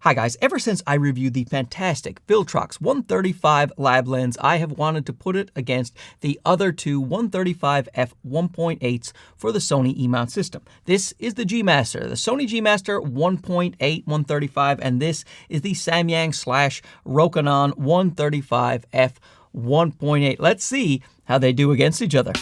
Hi guys, ever since I reviewed the fantastic Viltrox 135 lab lens, I have wanted to put it against the other two 135 f1.8s for the Sony E-mount system. This is the G Master, the Sony G Master 1.8 135, and this is the Samyang / Rokinon 135 f1.8. Let's see how they do against each other.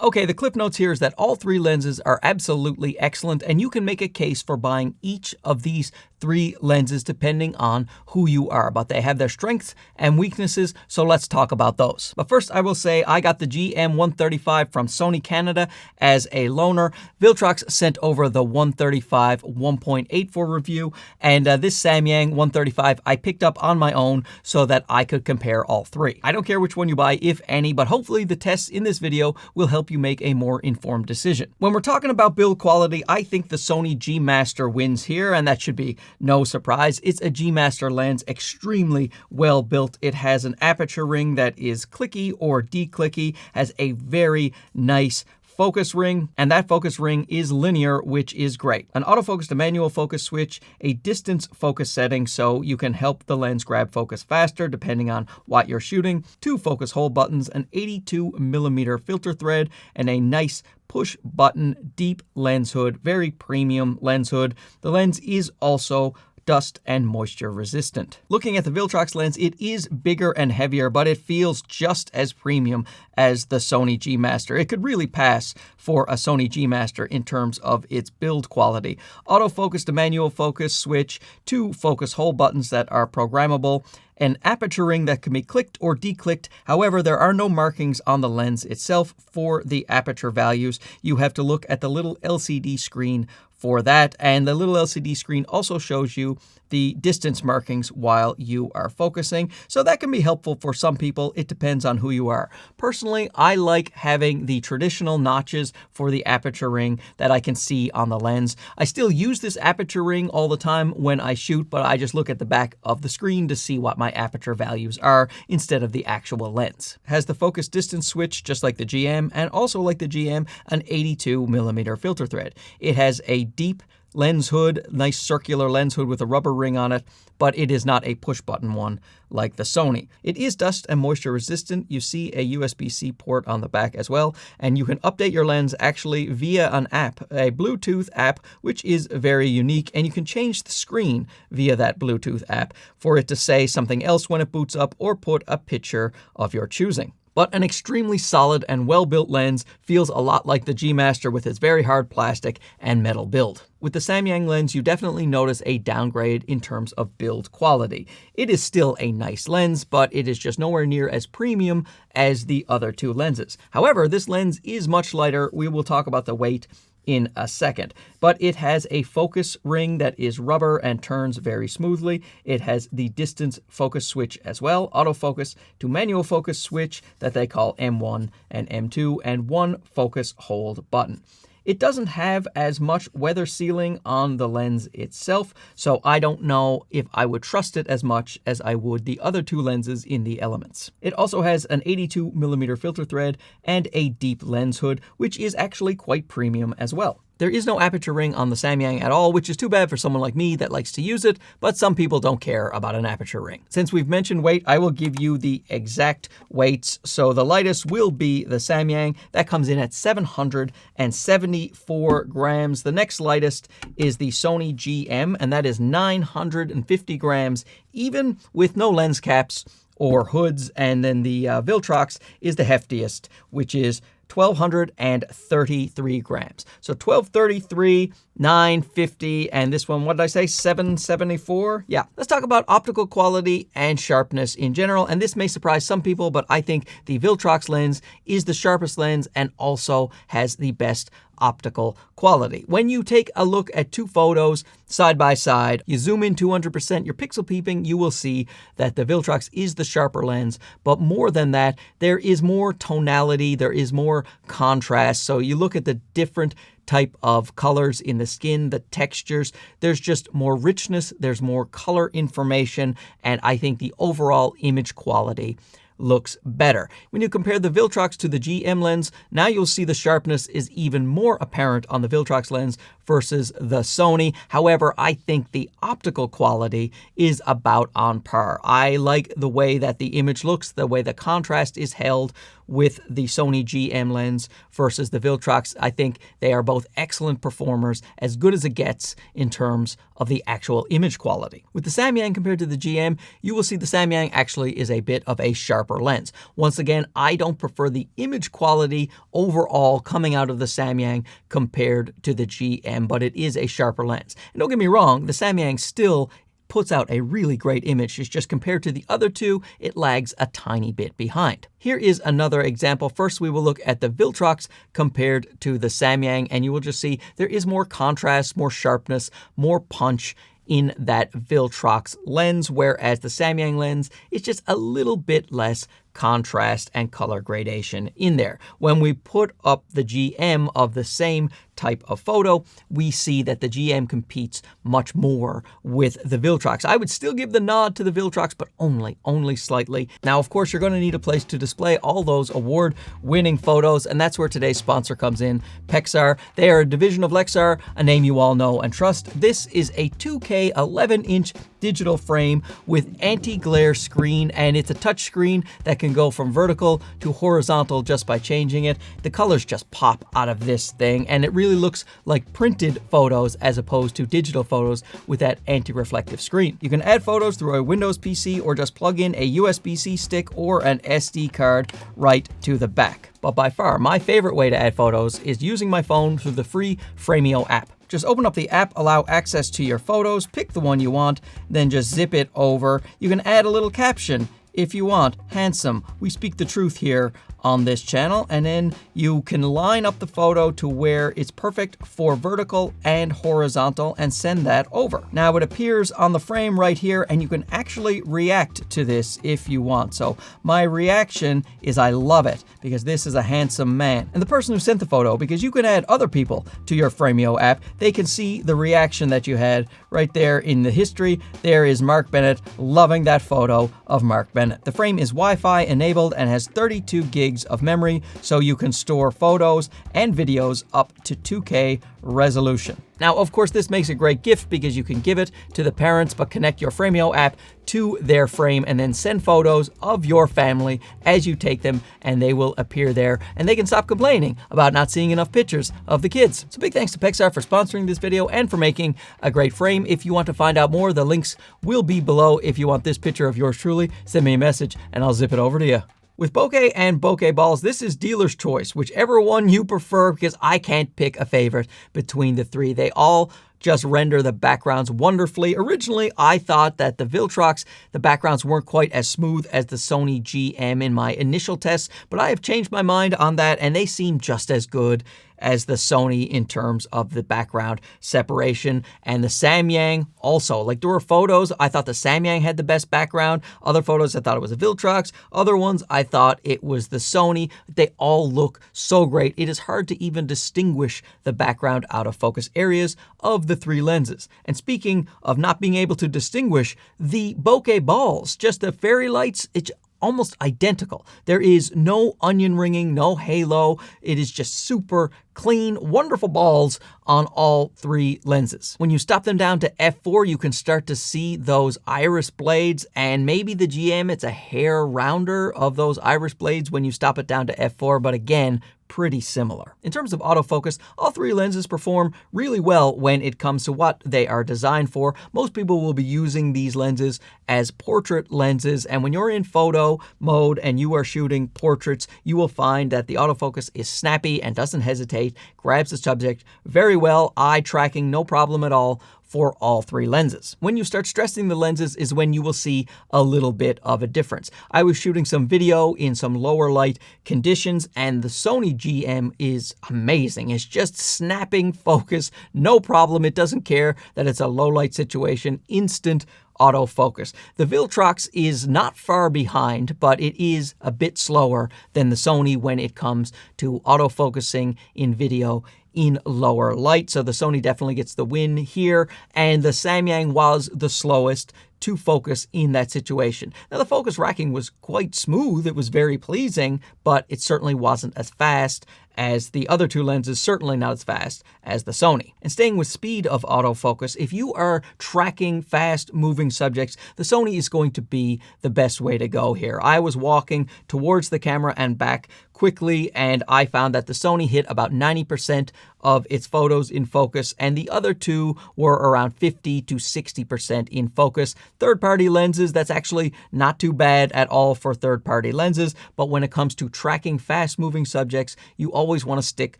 Okay, the clip notes here is that all three lenses are absolutely excellent, and you can make a case for buying each of these three lenses depending on who you are, but they have their strengths and weaknesses, so let's talk about those. But first, I will say I got the GM135 from Sony Canada as a loaner. Viltrox sent over the 135 1.8 for review, and this Samyang 135 I picked up on my own so that I could compare all three. I don't care which one you buy, if any, but hopefully the tests in this video will help you make a more informed decision. When we're talking about build quality, I think the Sony G Master wins here, and that should be no surprise. It's a G Master lens, extremely well built. It has an aperture ring that is clicky or declicky, has a very nice focus ring, and that focus ring is linear, which is great. An autofocus to manual focus switch, a distance focus setting so you can help the lens grab focus faster depending on what you're shooting, 2 focus hold buttons, an 82mm filter thread, and a nice push button deep lens hood, very premium lens hood. The lens is also dust and moisture resistant. Looking at the Viltrox lens, it is bigger and heavier, but it feels just as premium as the Sony G Master. It could really pass for a Sony G Master in terms of its build quality. Autofocus to manual focus switch, 2 focus hold buttons that are programmable, an aperture ring that can be clicked or declicked. However, there are no markings on the lens itself for the aperture values. You have to look at the little LCD screen for that, and the little LCD screen also shows you the distance markings while you are focusing, so that can be helpful for some people. It depends on who you are. Personally, I like having the traditional notches for the aperture ring that I can see on the lens. I still use this aperture ring all the time when I shoot, but I just look at the back of the screen to see what my aperture values are instead of the actual lens. It has the focus distance switch just like the GM, and also like the GM, an 82mm filter thread. It has a deep lens hood, nice circular lens hood with a rubber ring on it, but it is not a push button one like the Sony. It is dust and moisture resistant. You see a USB-C port on the back as well, and you can update your lens actually via an app, a Bluetooth app, which is very unique, and you can change the screen via that Bluetooth app for it to say something else when it boots up or put a picture of your choosing. But an extremely solid and well-built lens, feels a lot like the G Master with its very hard plastic and metal build. With the Samyang lens, you definitely notice a downgrade in terms of build quality. It is still a nice lens, but it is just nowhere near as premium as the other two lenses. However, this lens is much lighter. We will talk about the weight in a second, but it has a focus ring that is rubber and turns very smoothly. It has the distance focus switch as well, autofocus to manual focus switch that they call M1 and M2, and 1 focus hold button. It doesn't have as much weather sealing on the lens itself, so I don't know if I would trust it as much as I would the other two lenses in the Elements. It also has an 82mm filter thread and a deep lens hood, which is actually quite premium as well. There is no aperture ring on the Samyang at all, which is too bad for someone like me that likes to use it, but some people don't care about an aperture ring. Since we've mentioned weight, I will give you the exact weights. So the lightest will be the Samyang. That comes in at 774 grams. The next lightest is the Sony GM, and that is 950 grams, even with no lens caps or hoods. And then the Viltrox is the heftiest, which is 1,233 grams. So 1,233, 950, and this one, what did I say, 774? Yeah. Let's talk about optical quality and sharpness in general, and this may surprise some people, but I think the Viltrox lens is the sharpest lens and also has the best optical quality. When you take a look at two photos side by side, you zoom in 200%, you're pixel peeping, you will see that the Viltrox is the sharper lens, but more than that, there is more tonality, there is more contrast. So you look at the different type of colors in the skin, the textures, there's just more richness, there's more color information, and I think the overall image quality looks better. When you compare the Viltrox to the GM lens, now you'll see the sharpness is even more apparent on the Viltrox lens versus the Sony. However, I think the optical quality is about on par. I like the way that the image looks, the way the contrast is held with the Sony GM lens versus the Viltrox. I think they are both excellent performers, as good as it gets in terms of the actual image quality. With the Samyang compared to the GM, you will see the Samyang actually is a bit of a sharper lens. Once again, I don't prefer the image quality overall coming out of the Samyang compared to the GM, but it is a sharper lens. And don't get me wrong, the Samyang still puts out a really great image. It's just compared to the other two, it lags a tiny bit behind. Here is another example. First, we will look at the Viltrox compared to the Samyang, and you will just see there is more contrast, more sharpness, more punch in that Viltrox lens, whereas the Samyang lens is just a little bit less contrast and color gradation in there. When we put up the GM of the same type of photo, we see that the GM competes much more with the Viltrox. I would still give the nod to the Viltrox, but only slightly. Now, of course, you're going to need a place to display all those award-winning photos, and that's where today's sponsor comes in, Pexar. They are a division of Lexar, a name you all know and trust. This is a 2K 11-inch digital frame with anti-glare screen, and it's a touch screen that can go from vertical to horizontal just by changing it. The colors just pop out of this thing, and it really looks like printed photos as opposed to digital photos with that anti-reflective screen. You can add photos through a Windows PC or just plug in a USB-C stick or an SD card right to the back. But by far, my favorite way to add photos is using my phone through the free Framio app. Just open up the app, allow access to your photos, pick the one you want, then just zip it over. You can add a little caption if you want. Handsome. We speak the truth here on this channel, and then you can line up the photo to where it's perfect for vertical and horizontal and send that over. Now it appears on the frame right here, and you can actually react to this if you want. So my reaction is I love it because this is a handsome man. And the person who sent the photo, because you can add other people to your Framio app, they can see the reaction that you had right there in the history. There is Mark Bennett loving that photo of Mark Bennett. The frame is Wi-Fi enabled and has 32 gigs of memory, so you can store photos and videos up to 2K resolution. Now, of course, this makes a great gift because you can give it to the parents, but connect your Framio app to their frame and then send photos of your family as you take them, and they will appear there, and they can stop complaining about not seeing enough pictures of the kids. So big thanks to Pexar for sponsoring this video and for making a great frame. If you want to find out more, the links will be below. If you want this picture of yours truly, send me a message and I'll zip it over to you. With bokeh and bokeh balls, this is dealer's choice, whichever one you prefer, because I can't pick a favorite between the three. They all just render the backgrounds wonderfully. Originally, I thought that the Viltrox, the backgrounds weren't quite as smooth as the Sony GM in my initial tests, but I have changed my mind on that, and they seem just as good as the Sony in terms of the background separation. And the Samyang also, like there were photos, I thought the Samyang had the best background. Other photos, I thought it was a Viltrox. Other ones, I thought it was the Sony. They all look so great. It is hard to even distinguish the background out of focus areas of the three lenses. And speaking of not being able to distinguish, the bokeh balls, just the fairy lights, it's almost identical. There is no onion ringing, no halo. It is just super clean, wonderful balls on all three lenses. When you stop them down to f4, you can start to see those iris blades, and maybe the GM, it's a hair rounder of those iris blades when you stop it down to f4, but again, pretty similar. In terms of autofocus, all three lenses perform really well when it comes to what they are designed for. Most people will be using these lenses as portrait lenses, and when you're in photo mode and you are shooting portraits, you will find that the autofocus is snappy and doesn't hesitate, grabs the subject very well, eye tracking, no problem at all for all three lenses. When you start stressing the lenses is when you will see a little bit of a difference. I was shooting some video in some lower light conditions, and the Sony GM is amazing. It's just snapping focus, no problem. It doesn't care that it's a low light situation, instant autofocus. The Viltrox is not far behind, but it is a bit slower than the Sony when it comes to autofocusing in video in lower light. So the Sony definitely gets the win here, and the Samyang was the slowest to focus in that situation. Now, the focus racking was quite smooth. It was very pleasing, but it certainly wasn't as fast as the other two lenses, certainly not as fast as the Sony. And staying with speed of autofocus, if you are tracking fast-moving subjects, the Sony is going to be the best way to go here. I was walking towards the camera and back quickly, and I found that the Sony hit about 90% of its photos in focus, and the other two were around 50 to 60% in focus. Third-party lenses, that's actually not too bad at all for third-party lenses, but when it comes to tracking fast-moving subjects, you always want to stick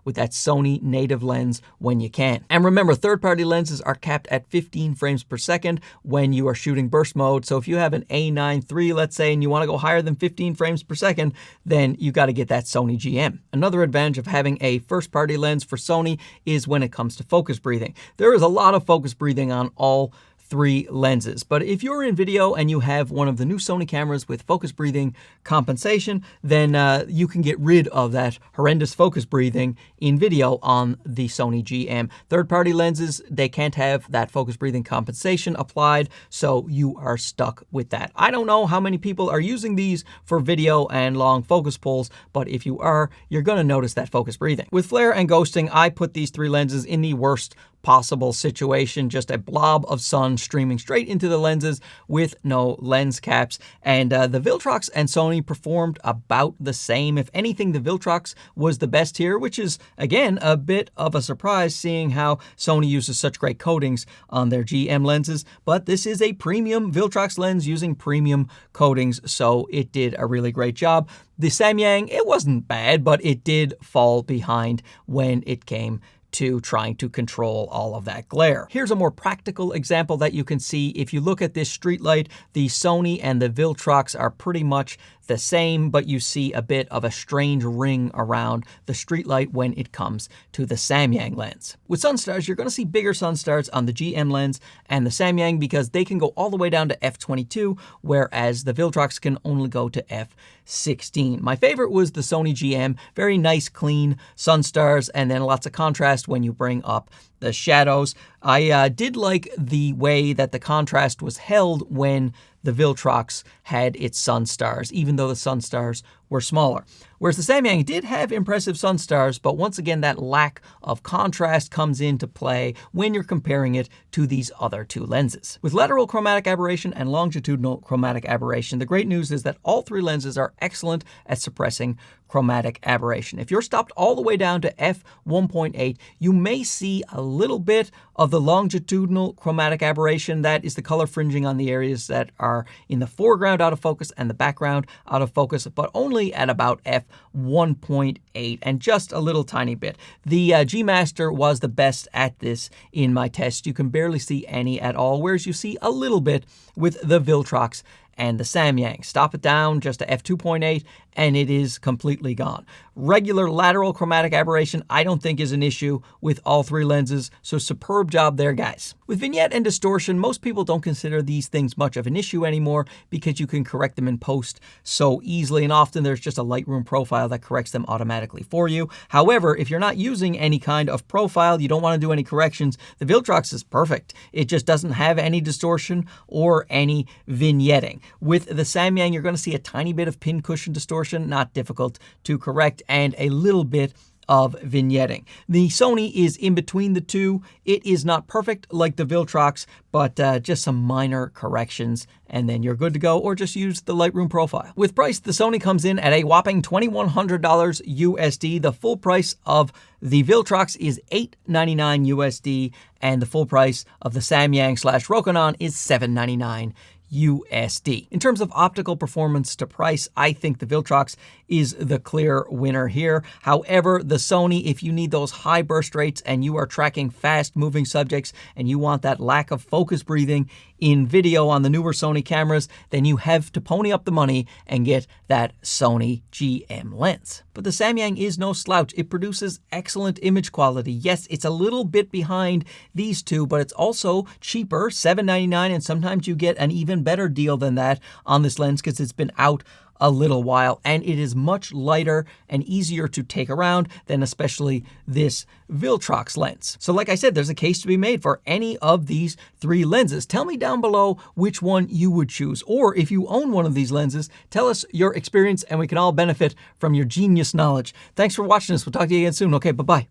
with that Sony native lens when you can. And remember, third-party lenses are capped at 15 frames per second when you are shooting burst mode, so if you have an A9 III, let's say, and you want to go higher than 15 frames per second, then you got to get that Sony GM. Another advantage of having a first-party lens for Sony is when it comes to focus breathing. There is a lot of focus breathing on all three lenses. But if you're in video and you have one of the new Sony cameras with focus breathing compensation, then you can get rid of that horrendous focus breathing in video on the Sony GM. Third-party lenses, they can't have that focus breathing compensation applied, so you are stuck with that. I don't know how many people are using these for video and long focus pulls, but if you are, you're going to notice that focus breathing. With flare and ghosting, I put these three lenses in the worst possible situation, just a blob of sun streaming straight into the lenses with no lens caps. And the Viltrox and Sony performed about the same. If anything, the Viltrox was the best here, which is, again, a bit of a surprise seeing how Sony uses such great coatings on their GM lenses. But this is a premium Viltrox lens using premium coatings, so it did a really great job. The Samyang, it wasn't bad, but it did fall behind when it came to trying to control all of that glare. Here's a more practical example that you can see. If you look at this street light, the Sony and the Viltrox are pretty much the same, but you see a bit of a strange ring around the street light when it comes to the Samyang lens. With Sunstars, you're going to see bigger Sunstars on the GM lens and the Samyang because they can go all the way down to f22, whereas the Viltrox can only go to f16. My favorite was the Sony GM, very nice, clean Sunstars, and then lots of contrast when you bring up the shadows. I did like the way that the contrast was held when the Viltrox had its Sunstars, even though the Sunstars were smaller. Whereas the Samyang did have impressive Sunstars, but once again, that lack of contrast comes into play when you're comparing it to these other two lenses. With lateral chromatic aberration and longitudinal chromatic aberration, the great news is that all three lenses are excellent at suppressing chromatic aberration. If you're stopped all the way down to f1.8, you may see a little bit of the longitudinal chromatic aberration. That is the color fringing on the areas that are in the foreground out of focus and the background out of focus, but only at about f1.8 and just a little tiny bit. The G Master was the best at this in my test. You can barely see any at all, whereas you see a little bit with the Viltrox and the Samyang. Stop it down just to f2.8 and it is completely gone. Regular lateral chromatic aberration I don't think is an issue with all three lenses, so superb job there, guys. With vignette and distortion, most people don't consider these things much of an issue anymore because you can correct them in post so easily, and often there's just a Lightroom profile that corrects them automatically for you. However, if you're not using any kind of profile, you don't want to do any corrections, the Viltrox is perfect. It just doesn't have any distortion or any vignetting. With the Samyang, you're going to see a tiny bit of pincushion distortion, not difficult to correct, and a little bit of vignetting. The Sony is in between the two. It is not perfect like the Viltrox, but just some minor corrections, and then you're good to go, or just use the Lightroom profile. With price, the Sony comes in at a whopping $2,100 USD. The full price of the Viltrox is $899 USD, and the full price of the Samyang / Rokinon is $799 USD. In terms of optical performance to price, I think the Viltrox is the clear winner here. However, the Sony, if you need those high burst rates and you are tracking fast moving subjects and you want that lack of focus breathing in video on the newer Sony cameras, then you have to pony up the money and get that Sony GM lens. But the Samyang is no slouch. It produces excellent image quality. Yes, it's a little bit behind these two, but it's also cheaper, $799, and sometimes you get an even better deal than that on this lens because it's been out a little while, and it is much lighter and easier to take around than especially this Viltrox lens. So like I said, there's a case to be made for any of these 3 lenses. Tell me down below which one you would choose, or if you own one of these lenses, tell us your experience and we can all benefit from your genius knowledge. Thanks for watching this. We'll talk to you again soon. Okay, bye-bye.